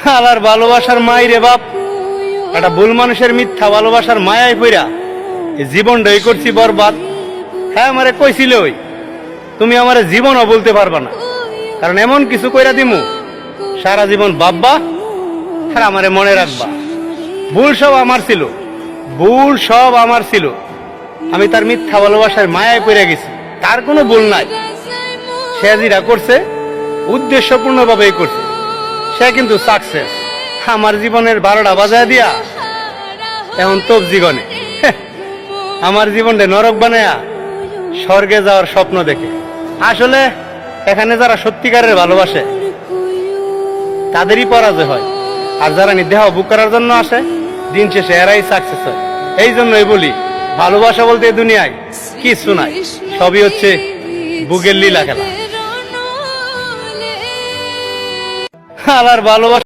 আলার ভালোবাসার মাই রে বাপ, একটা ভুল মানুষের মিথ্যা ভালোবাসার মায়ায় পইরা জীবনটাই করছি বরবাদ। হ্যাঁ আমারে কইছিল ওই, তুমি আমারে জীবনও বলতে পারবা না, কারণ এমন কিছু কইরা দিমু সারা জীবন ভাববা আর আমারে মনে রাখবা। ভুল সব আমার ছিল, ভুল সব আমার ছিল। আমি তার মিথ্যা ভালোবাসার মায়ায় পড়ে গেছি। তার কোনো ভুল নাই, সে যেটা করছে উদ্দেশ্যপূর্ণ ভাবেই করছে। সে কিন্তু সাকসেস। আমার জীবনের 12টা বাজায় দিয়া এখন তোপ জীবনে আমার জীবনটা নরক বানায়া স্বর্গে যাওয়ার স্বপ্ন দেখে। আসলে এখানে যারা সত্যিকারের ভালোবাসে তাদেরই পরাজয় হয়, আর যারা দেহ বুক করার জন্য আসে দিন শেষে এরাই সাকসেস হয়। এই জন্যই বলি ভালোবাসা বলতে দুনিয়ায় কিছু নাই, সবই হচ্ছে বুকের লীলা খেলা। আলার ভালোবাসা